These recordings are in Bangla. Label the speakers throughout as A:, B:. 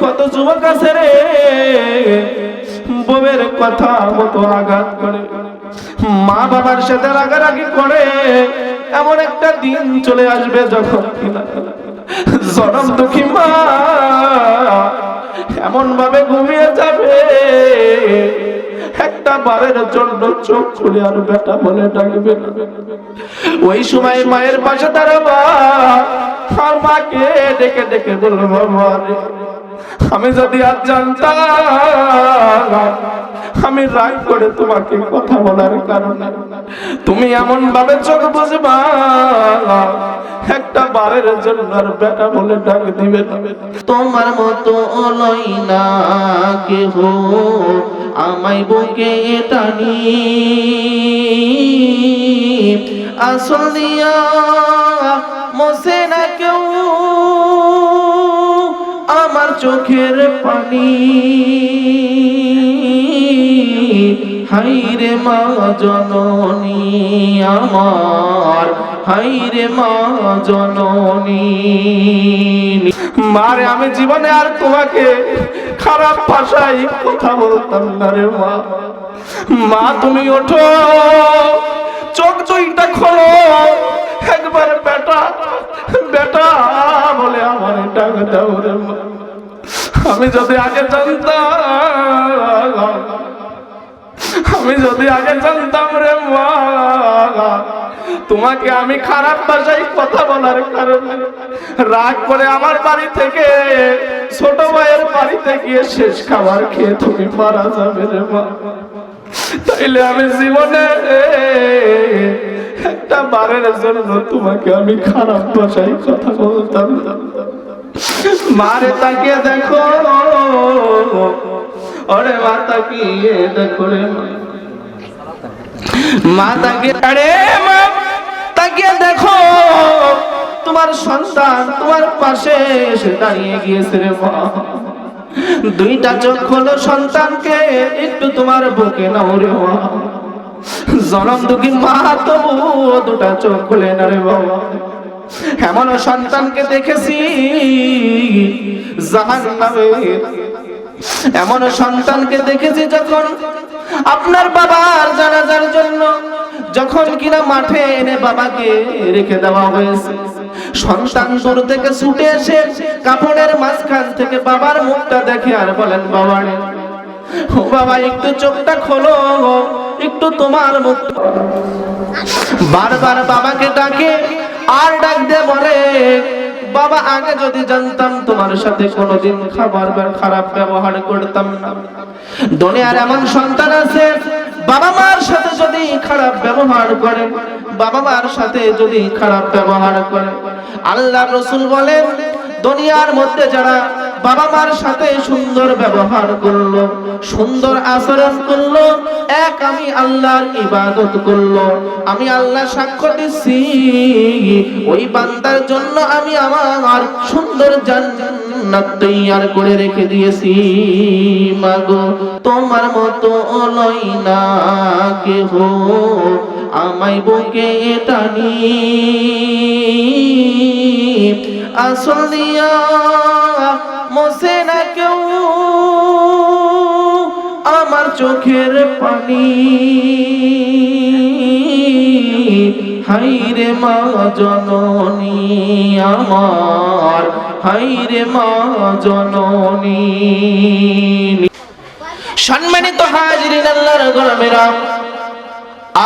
A: কত যুবক আছে রে বউয়ের কথা মতো আঘাত করে, মা বাবার সাথে রাগারাগি করে। এমন একটা দিন চলে আসবে যখন কিনা জনম দুঃখী মা এমন ভাবে ঘুমিয়ে যাবে, একটা বারের জন্য চোখ খুলে আর বেটা বলে ডাকবে। ওই সময় মায়ের পাশে দাঁড়াবা আর মাকে ডেকে ডেকে বলবো, বাবা আমি যদি আজ জানতাম আমি রাগ করে তোমাকে কথা বলার কারণে তুমি এমন ভাবে চোখ বুঝবা, একটা বারের জন্য আর বেটা বলে ডাক দিবে। তোমার মতো লই না কেহ আমায় বুকে টানি, আসল দিয়া মোছে না কেউ আমার চোখের পানি। হাইরে মা জননী আমার, হাইরে মা জননী। মারে আমি জীবনে আর তোমাকে খারাপ ভাষায় কথা বলতাম না রে মা। মা তুমি ওঠো, চোখ দুইটা খোলো, একবার বেটা বেটা বলে আমার ডাক দাও রে মা। আমি যদি আগে জানতাম, আমি যদি আগে জানতাম রে মা তোমাকে আমি খারাপ ভাষায় কথা বলার কারণে রাগ করে আমার বাড়ি থেকে ছোট ভাইয়ের বাড়িতে গিয়ে শেষ খাবার খেয়ে তুমি মারা যাবে রে মা, তাইলে আমি জীবনে একটা বারের জন্য তোমাকে আমি খারাপ ভাষায় কথা বলতাম না। মারে তাকিয়ে দেখো, ওরে মা তাকিয়ে দেখো রে মা তাকিয়ে, আরে মা তাকিয়ে দেখো তোমার সন্তান তোমার পাশে এসে দাঁড়িয়ে গিয়েছে রে মা। দুইটা চোখ খোলো, সন্তানকে একটু তোমার বুকে নাও রে মা। জনম দুঃখী মা তবু দুটা চোখ খুলে না রে বাবা। এমন সন্তানকে দেখেছি জাহান্নামের, এমন সন্তানকে দেখেছি যখন আপনার বাবার জানাজার জন্য যখন কিনা মাঠে এনে বাবাকে রেখে দেওয়া হয়েছে, সন্তান দূর থেকে ছুটে এসে কাপড়ের মাঝখান থেকে বাবার মুখটা দেখে আর বলেন, বাবা রে ও বাবা একটু চোখটা খোলো, একটু তোমার মুখ। বারবার বাবাকে ডাকে আর ডাক দিয়ে বলে, বাবা আগে যদি জানতাম তোমার সাথে কোনোদিন খারাপ ব্যবহার করতাম না। দুনিয়ার এমন সন্তান আছে বাবা মার সাথে যদি খারাপ ব্যবহার করে, বাবা মার সাথে যদি খারাপ ব্যবহার করে, আল্লাহ রাসূল বলেন দুনিয়ার মধ্যে যারা বাবা মার সাথে সুন্দর ব্যবহার করলো, সুন্দর আচরণ করলো, এক আমি আল্লাহর ইবাদত করলো, আমি আল্লাহ সাক্ষ্য দিচ্ছি ওই বান্দার জন্য আমি আমার সুন্দর জান্নাত তৈয়ার করে রেখে দিয়েছি। মাগো তোমার মতো লই না কেহ আমায় বুকে টানি, আসল দিয়া মোছে না কেউ আমার চোখের পানি। হাইরে মা জননী আমার, হাইরে মা জননী। সম্মানিত হাজিরিন আল্লাহর গোলামেরা,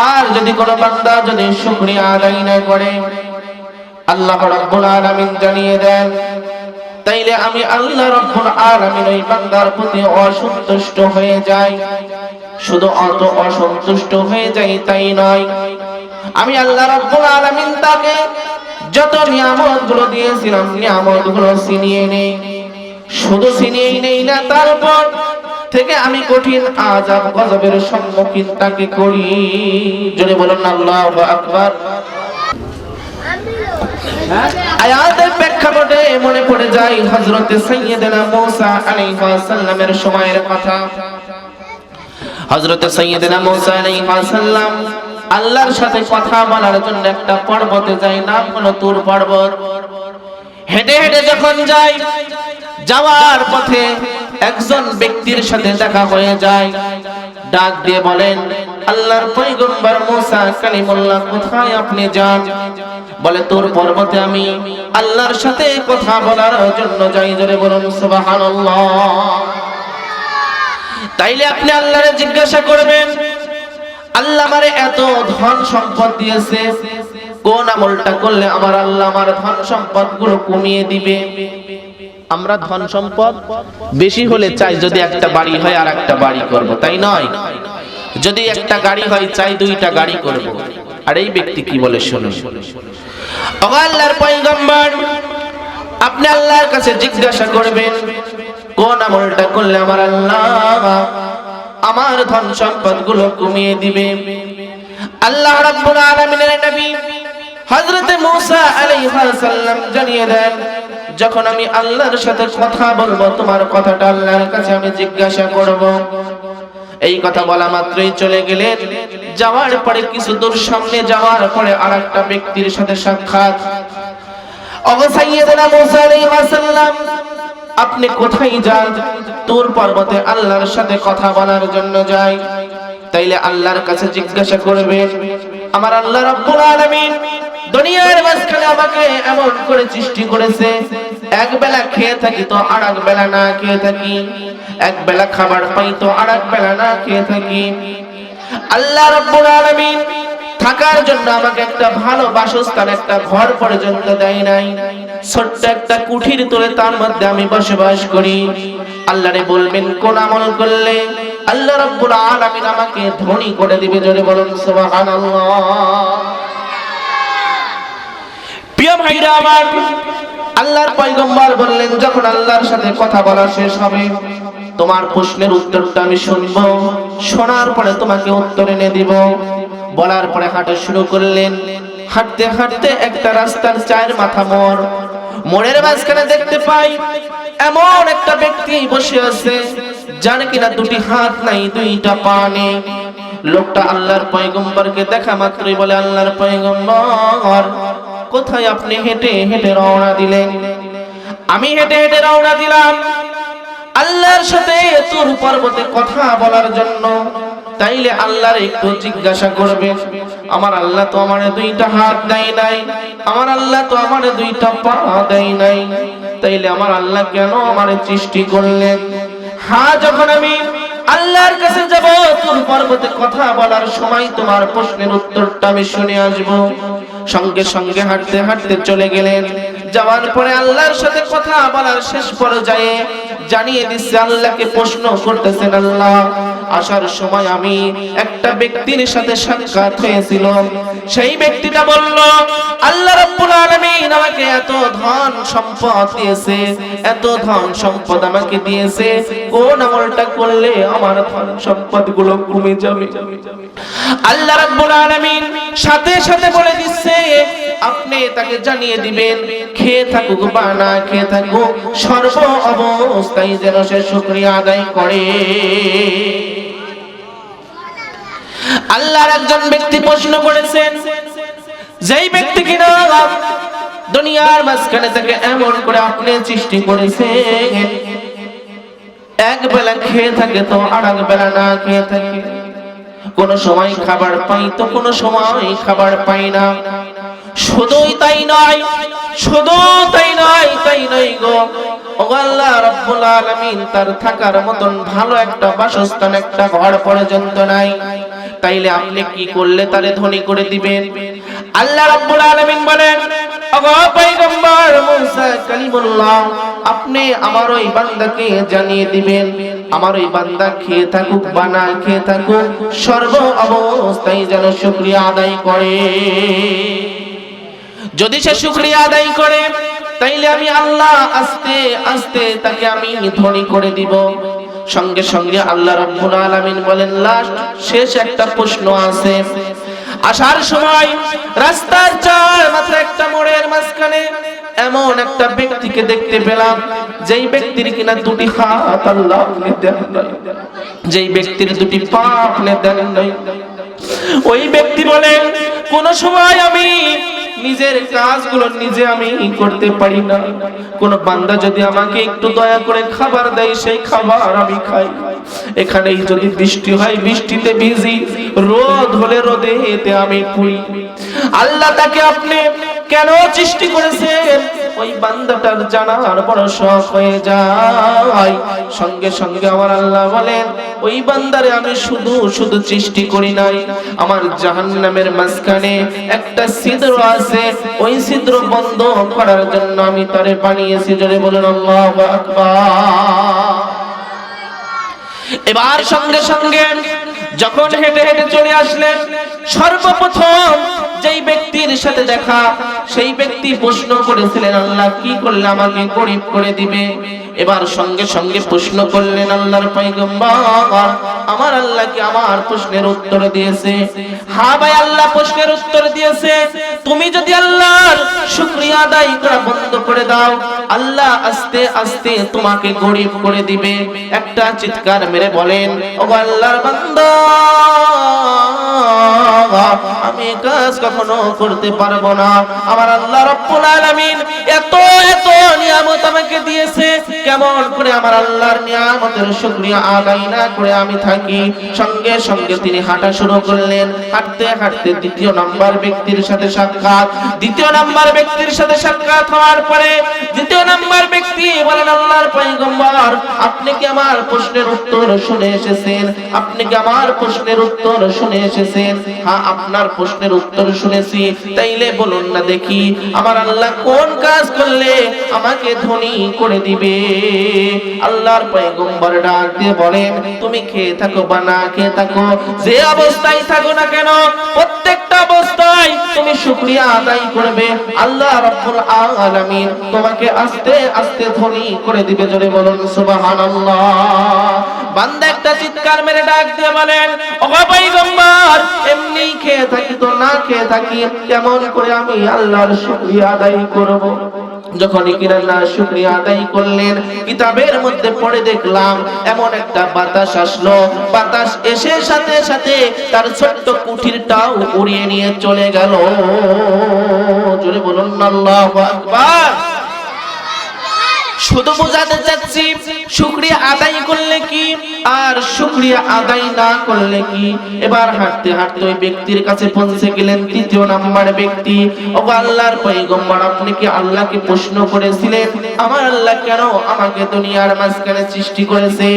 A: আর যদি কোনো বান্দা যদি শুকরিয়া আদায় না করে, আল্লাহ রাব্বুল আলামিন জানিয়ে দেন, তাইলে আমি আল্লাহ রাব্বুল আলামিন ওই বান্দার প্রতি অসন্তুষ্ট হয়ে যাই। শুধু অসন্তুষ্ট হয়ে যাই তাই নয়, আমি আল্লাহ রাব্বুল আলামিন তাকে যত নিয়ামতগুলো দিয়েছিলাম নিয়ামতগুলো ছিনিয়ে নেই। শুধু ছিনিয়ে নেই না, তারপর থেকে আমি কঠিন আযাব গজবের সম্মুখীন তাকে করি। জোরে বলুন আল্লাহু আকবার। আয়াতের প্রেক্ষাপটে মনে পড়ে যায় হযরত সাইয়্যিদানা মূসা আলাইহিস সালামের সময়ের কথা। হযরত সাইয়্যিদানা মূসা আলাইহিস সালাম আল্লাহর সাথে কথা বলার জন্য একটা পর্বতে যায়, নাম হলো তুর পর্বত। হেঁটে হেঁটে যখন যায়, যাওয়ার পথে একজন ব্যক্তির সাথে দেখা হয়ে যায়। ডাক দিয়ে বলেন, আল্লাহর পয়গম্বর মুসা কালিমুল্লাহ, কোথায় আপনি যান? বলে, তোর পর্বতে আমি আল্লাহর সাথে কথা বলার জন্য যাই। জোরে বলুন সুবহানাল্লাহ। তাইলে আপনি আল্লাহরে জিজ্ঞাসা করবেন, আল্লাহ আমারে এত ধন সম্পদ দিয়েছে, কোন আমলটা করলে আমার আল্লাহ আমার ধন সম্পদ গুলো কমিয়ে দিবে? আমরা ধন সম্পদ বেশি হলে চাই যদি একটা বাড়ি হয় আর একটা বাড়ি করব, তাই নয়? যদি একটা গাড়ি হয় চাই দুইটা গাড়ি করব। আর এই ব্যক্তি কি বলে শুনুন। ও আল্লাহর পয়গম্বর, আপনি আল্লাহর কাছে জিজ্ঞাসা করবেন, কোন আমলটা করলে আমার আল্লাহ আমার ধন সম্পদ গুলো কমিয়ে দিবে? আল্লাহ রাব্বুল আলামিনের নবী হযরত মূসা আলাইহিস সালাম জানিয়ে দেন, যখন আমি আল্লাহর সাথে কথা বলবো, তোমার কথাটা আল্লাহর কাছে আমি জিজ্ঞাসা করব। এই কথা বলা মাত্রই চলে গেলেন। যাওয়ার পরে কিছু দূর সামনে যাওয়ার পরে আরেকটা ব্যক্তির সাথে সাক্ষাৎ। ওগো সাইয়েদনা মূসা আলাইহিস সালাম, আপনি কোথায় যান? তুর পর্বতে আল্লাহর সাথে কথা বলার জন্য যাই। তাইলে আল্লাহর কাছে জিজ্ঞাসা করবেন, আমার আল্লাহ রাব্বুল আলামিন দুনিয়ার মাঝখানে আমাকে এমন করে সৃষ্টি করেছে, এক বেলা খেয়ে থাকি তো আরেক বেলা না খেয়ে থাকি, এক বেলা খাবার পাই তো আরেক বেলা না খেয়ে থাকি। আল্লাহ রাব্বুল আলামিন থাকার জন্য আমাকে একটা ভালো বাসস্থান, একটা ঘর পর্যন্ত দেয় নাই। ছোট্ট একটা কুঠির তুলে তার মধ্যে আমি বসবাস করি। আল্লাহরে বলবেন, কোন আমল করলে আল্লাহ রাব্বুল আলামিন আমাকে ধনী করে দিবে? জোরে বলুন সুবহানাল্লাহ। প্রিয় ভাইরা আমার, আল্লাহর পয়গম্বর বললেন, যখন আল্লাহর সাথে কথা বলা শেষ হবে, তোমার প্রশ্নের উত্তরটা আমি শুনবো, শোনার পরে তোমাকে উত্তর এনে দিব। বলার পরে হাঁটা শুরু করলেন। হাঁটতে হাঁটতে একটা রাস্তার চায়ের মাথা মোড়, মোড়ের মাঝখানে দেখতে পাই এমন একটা ব্যক্তি বসে আছে, যার কিনা দুটি হাত নাই, দুইটা পা নেই। লোকটা আল্লাহর পয়গম্বরকে দেখা মাত্রই বলে, আল্লাহর পয়গম্বর, কোথায় আপনি হেঁটে হেঁটে রওনা দিলেন? আমি হেঁটে হেঁটে রওনা দিলাম আল্লাহর সাথে তুর পর্বতে কথা বলার জন্য। তাইলে আল্লাহর একটু জিজ্ঞাসা করবে, আমার আল্লাহ তো আমারে দুইটা হাত দেয় নাই, আমার আল্লাহ তো আমারে দুইটা পা দেয় নাই, তাইলে আমার আল্লাহ কেন আমারে সৃষ্টি করলেন? হ্যাঁ, যখন আমি আল্লাহর কাছে যাব, তুর পর্বতে কথা বলার সময় তোমার প্রশ্নের উত্তরটা আমি শুনে আসব। সঙ্গে সঙ্গে হাঁটতে হাঁটতে চলে গেলেন। যাওয়ার পরে আল্লাহর সাথে কথা বলার শেষ পর্যায়ে জানিয়ে দিচ্ছে, আল্লাহকে প্রশ্ন করতেছেন, আল্লাহ আসার সময় আমি একটা ব্যক্তির সাথে সাক্ষাৎ হয়েছিল। সেই ব্যক্তিটা বলল, আল্লাহ রাব্বুল আলামিন আমাকে এত ধন সম্পদ দিয়েছে, এত ধন সম্পদ আমাকে দিয়েছে, কোন আমলটা করলে আমার ধন সম্পদ গুলো কমে যাবে? আল্লাহ রাব্বুল আলামিন সাথে সাথে বলে দিচ্ছে, আপনি তাকে জানিয়ে দিবেন, খেয়ে থাকুক বা না খেয়ে থাকুক, সর্ব অবস্থায় যেন সে শুকরিয়া আদায় করে। আল্লাহর একজন ব্যক্তি প্রশ্ন করেছেন, যেই ব্যক্তি কিনা দুনিয়ার মাঝখানে থেকে এমন করে আপনি সৃষ্টি করেছেন, এক বেলা খেয়ে থাকে তো আরেক বেলা না খেয়ে থাকে, কোন সময় খাবার পাই তো কোন সময় খাবার পাই না। শুধুই তাই নয়, শুধু তাই নয়, তাই নয় গো, আল্লাহ রাব্বুল আলামিন তার থাকার মতন ভালো একটা বাসস্থান, একটা ঘর পর্যন্ত নাই। তাইলে আপনি কি করলে তারে ধনী করে দিবেন? আল্লাহ রাব্বুল আলামিন বলেন, ওগো পয়গম্বর মুসা কালিমুল্লাহ, আপনি আমার ওই বান্দাকে জানিয়ে দিবেন, আমার ওই বান্দা খেয়ে থাকুক বা না খেয়ে থাকুক, সর্ব অবস্থায় যেন শুকরিয়া আদায় করে। যদি সে শুকরিয়া আদায় করে, তাইলে আমি আল্লাহ আস্তে আস্তে তাকে আমি ধনী করে দিব। সঙ্গে সঙ্গে আল্লাহ রাব্বুল আলামিন বলেন, লাস্ট শেষ একটা প্রশ্ন আছে। আসার সময় রাস্তার চার মাত্র একটা মোড়ের মাঝখানে এমন একটা ব্যক্তিকে দেখতে পেলাম, যেই ব্যক্তির কিনা দুটি হাত আল্লাহ আপনি দেন নাই, যেই ব্যক্তির দুটি পা আপনি দেন নাই। ওই ব্যক্তি বলেন, কোন সময় আমি নিজে নিজের কাজগুলো নিজে আমি করতে পারি না। কোন বান্দা যদি আমাকে একটু দয়া করে খাবার দেয়, সেই খাবার আমি খাই। এখানেই যদি বৃষ্টি হয় বৃষ্টিতে ভিজি, রোদ হলে রোদে এতে আমি পুরি। আল্লাহ তাকে আপনি কেন সৃষ্টি করেছেন ওই বান্দাটার জানার বড় শখ হয়ে যায়। সঙ্গে সঙ্গে আমার আল্লাহ বলেন, ওই বান্দারে আমি শুধু শুধু সৃষ্টি করি নাই, আমার জাহান্নামের মাঝখানে একটা ছিদ্র আছে, ওই ছিদ্র বন্ধ করার জন্য আমি তারে বানিয়েছি। জোরে বলেন আল্লাহু আকবার। এবার সঙ্গে সঙ্গে যখন হেঁটে হেঁটে চলে আসলেন, সর্বপ্রথম যেই ব্যক্তির সাথে দেখা, সেই ব্যক্তি প্রশ্ন করেছিলেন, আল্লাহ কি করলে আমাকে গরিব করে দিবে? এবার সঙ্গে সঙ্গে প্রশ্ন করলেন আল্লাহর পয়গম্বর, আমার আল্লাহ কি আমার প্রশ্নের উত্তর দিয়েছে? হ্যাঁ ভাই, আল্লাহ প্রশ্নের উত্তর দিয়েছে। তুমি যদি আল্লাহর শুকরিয়া আদায় করা বন্ধ করে দাও, আল্লাহ আস্তে আস্তে তোমাকে গরিব করে দিবে। একটা চিৎকার মেরে বলেন, ও আল্লাহর বান্দা, আমি কাজ কখনো করতে পারবো না। আমার আল্লাহ রাব্বুল আলামিন এত এত নিয়ামত আমাকে দিয়েছে, কেমন করে আমার আল্লাহর নিয়ামতের শুকরিয়া আদায় না করে আমি থাকি? সঙ্গে সঙ্গে তিনি হাঁটা শুরু করলেন। হাঁটতে হাঁটতে দ্বিতীয় নাম্বার ব্যক্তির সাথে সাক্ষাৎ। দ্বিতীয় নাম্বার ব্যক্তির সাথে সাক্ষাৎ হওয়ার পরে দ্বিতীয় নাম্বার ব্যক্তি বলেন, আল্লাহর পয়গম্বর, আপনি কি আমার প্রশ্নের উত্তর শুনে এসেছেন? আপনি কি আমার প্রশ্নের উত্তর শুনে এসেছেন? হ্যাঁ, আপনার প্রশ্নের উত্তর শুনেছি। তাইলে বলুন না দেখি, আমার আল্লাহ কোন কাজ করলে আমাকে ধনী করে দিবে? আল্লাহর পয়গম্বর ডাক দিয়ে বলেন, তুমি খেয়ে থাকো বা না খেয়ে থাকো, যে অবস্থায় থাকো না কেন, প্রত্যেকটা অবস্থায় তুমি শুকরিয়া আদায় করবে, আল্লাহ রাব্বুল আলামিন তোমাকে আস্তে আস্তে ধনী করে দিবে। জোরে বলুন সুবহানাল্লাহ। বান্দা একটা চিৎকার মেরে ডাক দিয়ে বলেন, ও পয়গম্বর, এমনি খেয়ে থাকি তো না খেয়ে থাকি, কেমন করে আমি আল্লাহর শুকরিয়া আদায় করব? যখনই কিনা না শুকরিয়া আদায় করলেন, কিতাবের মধ্যে পড়ে দেখলাম এমন একটা বাতাস আসলো, বাতাস এসে সাথে সাথে তার ছোট্ট কুঠিরটাও উড়িয়ে নিয়ে চলে গেল। জোরে বলুন আল্লাহু আকবার। শুধু বোঝাতে চাচ্ছি, শুকরিয়া আদায় করলে কি আর শুকরিয়া আদায় না করলে কি। এবার হাঁটতে হাঁটতে ওই ব্যক্তির কাছে পৌঁছে গেলেন তৃতীয় নাম্বার ব্যক্তি। ও আল্লাহর পয়গম্বর, আপনি কি আল্লাহকে প্রশ্ন করেছিলেন, আমার আল্লাহ কেন আমাকে দুনিয়ার মাঝখানে সৃষ্টি করেছে?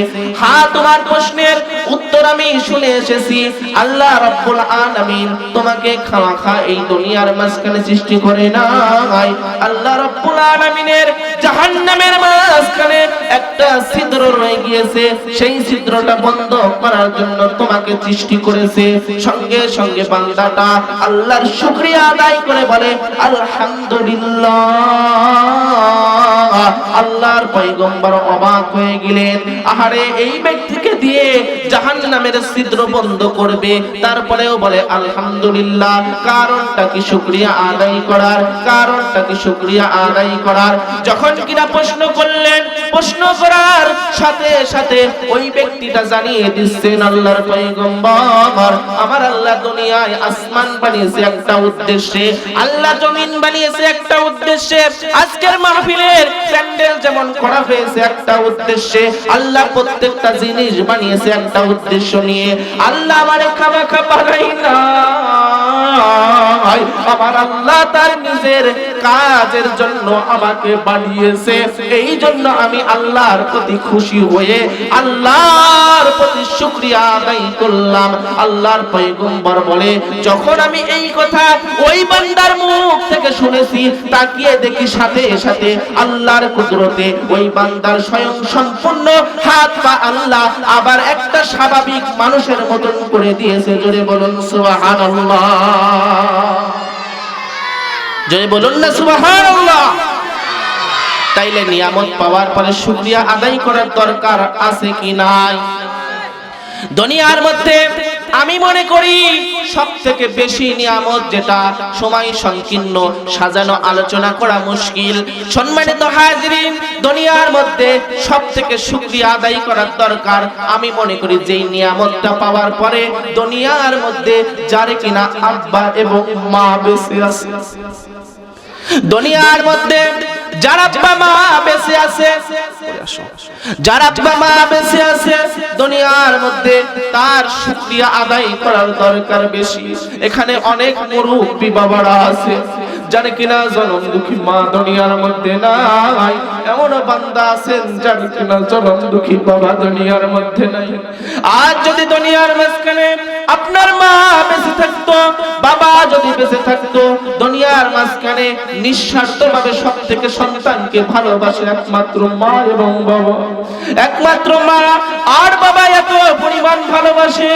A: হ্যাঁ, তোমার প্রশ্নের উত্তর আমি শুনে এসেছি। আল্লাহ রাব্বুল আলামিন তোমাকে খামাখা এই দুনিয়ার মাঝখানে সৃষ্টি করে নাই। আল্লাহ রাব্বুল আলামিনের জাহান্নামের মাঝখানে একটা ছিদ্র রয়ে গিয়েছে, সেই ছিদ্রটা বন্ধ করার জন্য তোমাকে সৃষ্টি করেছে। সঙ্গে সঙ্গে বান্দাটা আল্লাহর শুকরিয়া আদায় করে বলে, আলহামদুলিল্লাহ। আল্লাহর পয়গম্বর অবাক হয়ে গেলেন, আহারে, এই ব্যক্তিকে দিয়ে জাহান্নামের ছিদ্র বন্ধ করবে, তারপরেও বলে আলহামদুলিল্লাহ। কারণটা কি শুকরিয়া আদায় করার? কারণটা কি শুকরিয়া আদায় করার? যখন কিনা প্রশ্ন করলেন, প্রশ্ন করার সাথে সাথে ওই ব্যক্তিটা জানিয়ে দিচ্ছেন, আল্লাহর পয়গম্বর, আমার আল্লাহ দুনিয়ায় আসমান বানিয়েছে একটা উদ্দেশ্যে, আল্লাহ জমিন বানিয়েছে একটা উদ্দেশ্যে, আজকের মাহফিলের প্যান্ডেল যেমন করা হয়েছে একটা উদ্দেশ্যে, আল্লাহ প্রত্যেকটা জিনিস বানিয়েছে একটা উদ্দেশ্য নিয়ে। আল্লাহ আমারে খামাখা বানাই না, আমার আল্লাহ তার নিজের কাজের জন্য আমাকে বানিয়েছে। এই জন্য আমি আল্লাহর প্রতি খুশি হয়ে আল্লাহর প্রতি শুকরিয়া আদায় করলাম। আল্লাহর পয়গম্বর বলে, যখন আমি এই কথা ওই বান্দার মুখ থেকে শুনেছি, তাকিয়ে দেখি সাথে সাথে আল্লাহর কুদরতে ওই বান্দার স্বয়ং সম্পূর্ণ হাত পা আল্লাহ আবার একটা স্বাভাবিক মানুষের মতন করে দিয়েছে। জোরে বলুন সুবহানাল্লাহ। জয় বলুন না সুবহানাল্লাহ। তাইলে নিয়ামত পাওয়ার পরে শুকরিয়া আদায় করার দরকার আছে কি নাই? দুনিয়ার মধ্যে আমি মনে করি সবথেকে বেশি নিয়ামত যেটা সময় সংকীর্ণ সাজানো আলোচনা করা মুশকিল। সম্মানিত হাজিরিন, দুনিয়ার মধ্যে সবথেকে শুকরিয়া আদায় করার দরকার। আমি মনে করি যেই নিয়ামতটা পাওয়ার পরে দুনিয়ার মধ্যে যার কিনা আব্বা এবং মা বেঁচে আছে, দুনিয়ার মধ্যে যারা আব্বা মা বেঁচে আছে, যারা আব্বা মা বেঁচে আছে দুনিয়ার মধ্যে তার শুকরিয়া আদায় করার দরকার বেশি। এখানে অনেক মুরব্বি বাবারা আছে যার কিনা জনম দুঃখী মা দুনিয়ার মধ্যে নাই, এমন বান্দা আছেন যার কিনা জনম দুঃখী বাবা দুনিয়ার মধ্যে নাই। আজ যদি দুনিয়ার মাঝখানে আপনার মা বেঁচে থাকতো, বাবা যদি বেঁচে থাকতো, দুনিয়ার মাঝখানে নিঃস্বার্থভাবে সবথেকে সন্তানকে ভালোবাসে একমাত্র মা এবং বাবা। একমাত্র মা আর বাবা এত পরিমাণ ভালোবাসে,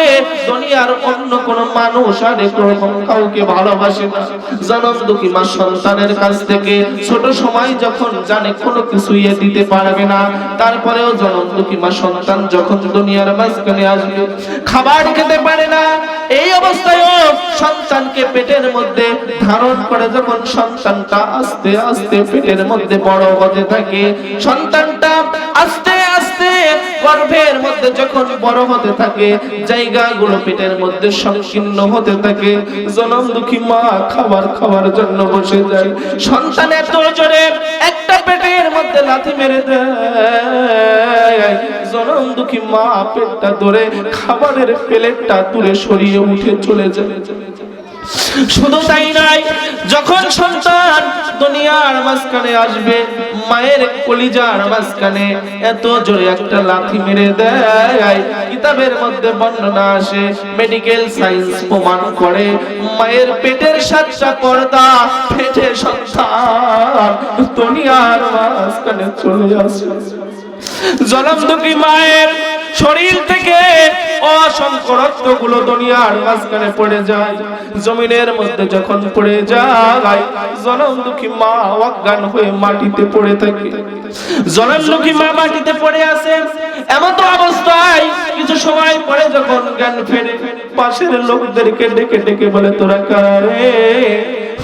A: দুনিয়ার অন্য কোন মানুষ আর এরকম কাউকে ভালোবাসে না। জনম দুঃখী মা সন্তানের কাছ থেকে ছোট সময় যখন জানে কোনো কিছুই দিতে পারবে না, তারপরেও জনম দুঃখী মা সন্তান যখন দুনিয়ার মাঝখানে আসবে, খাবার খেতে পারে না, এই অবস্থায়ও সন্তানকে পেটের মধ্যে ধারণ করে যখন সন্তানটা আস্তে আস্তে পেটের মধ্যে বড় হতে থাকে, সন্তানটা আস্তে আস্তে গর্ভের মধ্যে যখন বড় হতে থাকে, জায়গাগুলো পেটের মধ্যে সংকীর্ণ হতে থাকে, জনম দুঃখী মা খাবার খাওয়ার জন্য বসে যায়, সন্তান এত জোরে একটা পেটের মধ্যে লাথি মেরে দেয়, জনম দুঃখী মা পেটটা ধরে খাবারের প্লেটটা তুলে সরিয়ে উঠে চলে যায়। শুধু তাই নাই, যখন সন্তান দুনিয়ার মাঝখানে আসবে, মায়ের কলিজার মাঝখানে এত জোরে একটা লাথি মেরে দেয়, কিতাবের মধ্যে বর্ণনা আসে, মেডিকেল সায়েন্স প্রমাণ করে মায়ের পেটের সাতটা পর্দা ফেটে সন্তান দুনিয়ার মাঝখানে চলে আসে। জনম দুঃখী মায়ের শরীর থেকে অসংখ্য রক্তগুলো দুনিয়ার মাঝখানে পড়ে যায়, জমিনের মধ্যে যখন পড়ে যায়, জনম দুঃখী মা অজ্ঞান হয়ে মাটিতে পড়ে থাকে। জনম দুঃখী মা মাটিতে পড়ে আছে, এমন তো অবস্থায় কিছু সময় পরে যখন জ্ঞান ফেরে, পাশের লোকদেরকে ডেকে ডেকে বলে, তোরা কারা রে?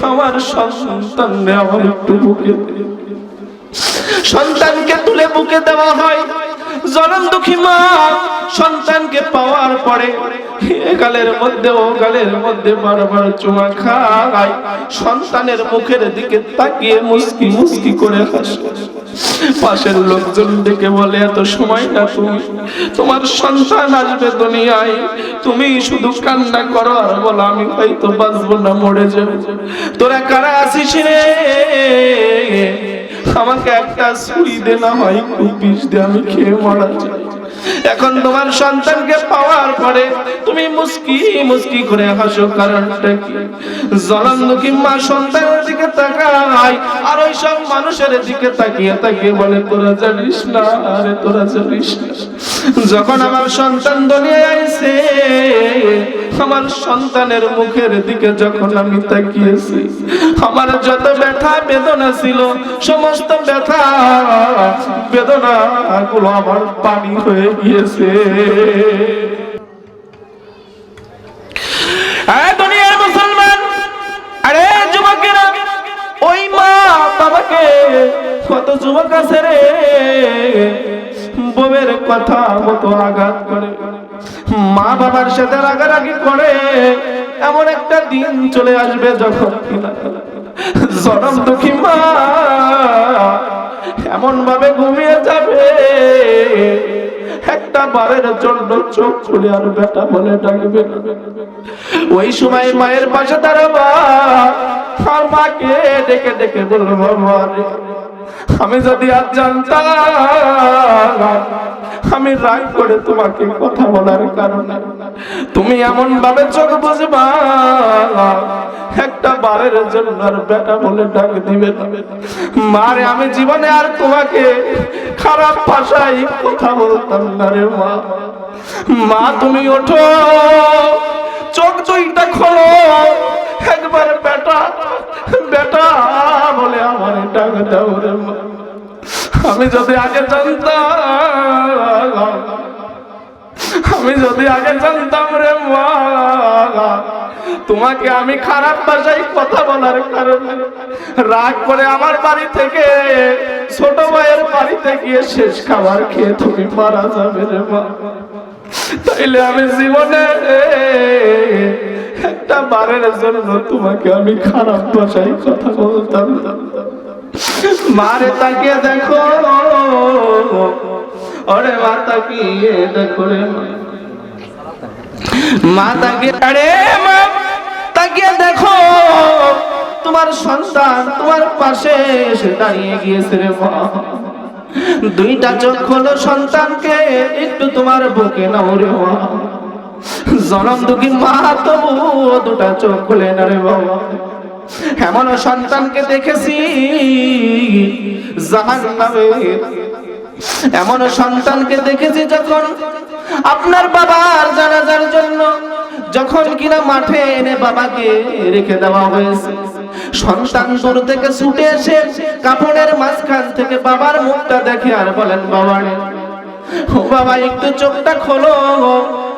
A: আমার সন্তান রে, আমার একটু বুকে দে। সন্তানকে তুলে বুকে দেওয়া হয়। জনম দুঃখী মা সন্তানকে পাওয়ার পরে গালের মধ্যে ও গালের মধ্যে বারবার চুমা খায়, সন্তানের মুখের দিকে তাকিয়ে মুস্কি মুস্কি করে হাসে। পাশের লোকজন ডেকে বলে, এত সময় না তুমি, তোমার সন্তান আসবে দুনিয়ায়, তুমি শুধু কান্না করো আর বলো আমি হয়তো বাঁচবো না, মরে যাবো। তোরা কারা আছিস রে? আমাকে একটা ছুরি দে, না হয় খুব বিষ দে, আমি খেয়ে মারা যাই। এখন তোমার সন্তানকে পাওয়ার পরে তুমি মুস্কি মুস্কি করে হাসো, কারণটা কি? জনম দুঃখী মা সন্তানের দিকে তাকায় আর ওই সব মানুষের দিকে তাকিয়ে তাকিয়ে বলে, তোরা জানিস না, আরে তোরা জানিস না, যখন আমার সন্তান দুনিয়ায় আইছে, আমার সন্তানের মুখের দিকে যখন আমি তাকিয়েছি, আমার যত ব্যথা বেদনা ছিল, সমস্ত ব্যথা বেদনা গুলো আমার পানি হয়ে গিয়েছে। দুনিয়ার মুসলমান, আরে যুবকেরা, ওই মা বাবাকে কত যুবক আছে রে, বউয়ের কথা মতো আঘাত করে, মা বাবার সাথে রাগারাগি করে। এমন একটা দিন চলে আসবে যখন জনম দুঃখী মা এমন ভাবে ঘুমিয়ে যাবে, একটা বারের জন্য চোখ খুলে আর বেটা বলে ডাকবে। ওই সময় মায়ের পাশে দাঁড়াবা আর মাকে ডেকে ডেকে বলবো, বাবা আমি যদি আজ জানতাম, আমি রাগ করে তোমাকে কথা বলার কারণে তুমি এমন ভাবে চোখ বুঝবা, একটা বারের জন্য আর বেটা বলে ডাক দিবে না। মারে আমি জীবনে আর তোমাকে খারাপ ভাষায় কথা বলতাম না রে মা। মা তুমি ওঠো, চোখ দুইটা খোলো, একবার বেটা বেটা বলে আমার ডাক দাও রে মা। আমি যদি আগে জানতাম, আমি যদি আগে জানতাম রে মা, তোমাকে আমি খারাপ ভাষায় কথা বলার কারণে রাগ করে আমার বাড়ি থেকে ছোট ভাইয়ের বাড়িতে গিয়ে শেষ খাবার খেয়ে তুমি মারা যাবে রে মা। তাইলে আমি জীবনে একটা বারের জন্য তোমাকে আমি খারাপ ভাষায় কথা বলতাম না। মারে তাকিয়ে দেখো, ওরে মা তাকিয়ে দেখো রে মা তাকিয়ে, আরে মা তাকিয়ে দেখো, তোমার সন্তান তোমার পাশে এসে দাঁড়িয়ে গিয়েছে রে মা। দুইটা চোখ হলো সন্তানকে একটু তোমার বুকে নাও রে মা। জনম দুঃখী মা তবু দুটা চোখ খুলে না রে বাবা। এমন সন্তানকে দেখেছি জাহান্নামে, এমন সন্তানকে দেখেছি যখন আপনার বাবার জানাজার জন্য যখন কিনা মাঠে এনে বাবাকে রেখে দেওয়া হয়েছে, সন্তান দূর থেকে ছুটে এসে কাপড়ের মাঝখান থেকে বাবার মুখটা দেখে আর বলেন, বাবা রে ও বাবা একটু চোখটা খোলো,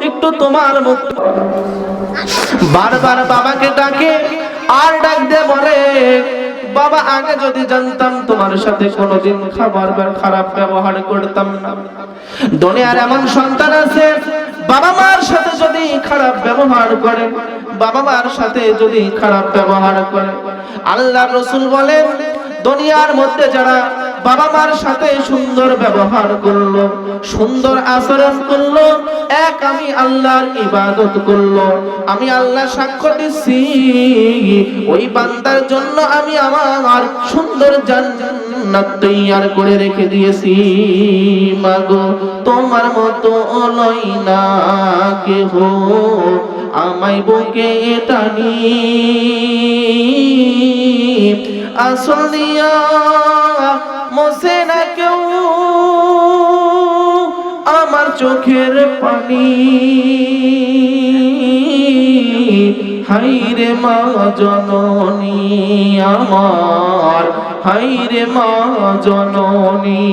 A: একটু তোমার মুখ। বারবার বাবাকে ডাকে আর ডাক দিয়ে বলে, বাবা আগে যদি জানতাম তোমার সাথে কোনোদিন খারাপ ব্যবহার করতাম না। দুনিয়ার এমন সন্তান আছে বাবা মার সাথে যদি খারাপ ব্যবহার করে, বাবা মার সাথে যদি খারাপ ব্যবহার করে, আল্লাহ রাসূল বলেন দুনিয়ার মধ্যে যারা বাবা মার সাথে সুন্দর ব্যবহার করলো, সুন্দর আচরণ করলো, এক আমি আল্লাহর ইবাদত করলো, আমি আল্লাহ সাক্ষ্য দিচ্ছি ওই বান্দার জন্য আমি আমার সুন্দর জান্নাত তৈয়ার করে রেখে দিয়েছি। মাগো তোমার মতো লই না কেহ আমায় বুকে টানি, আসল দিয়া মোছে না কেউ আমার চোখের পানি। হাইরে মা জননী আমার, হাইরে মা জননী।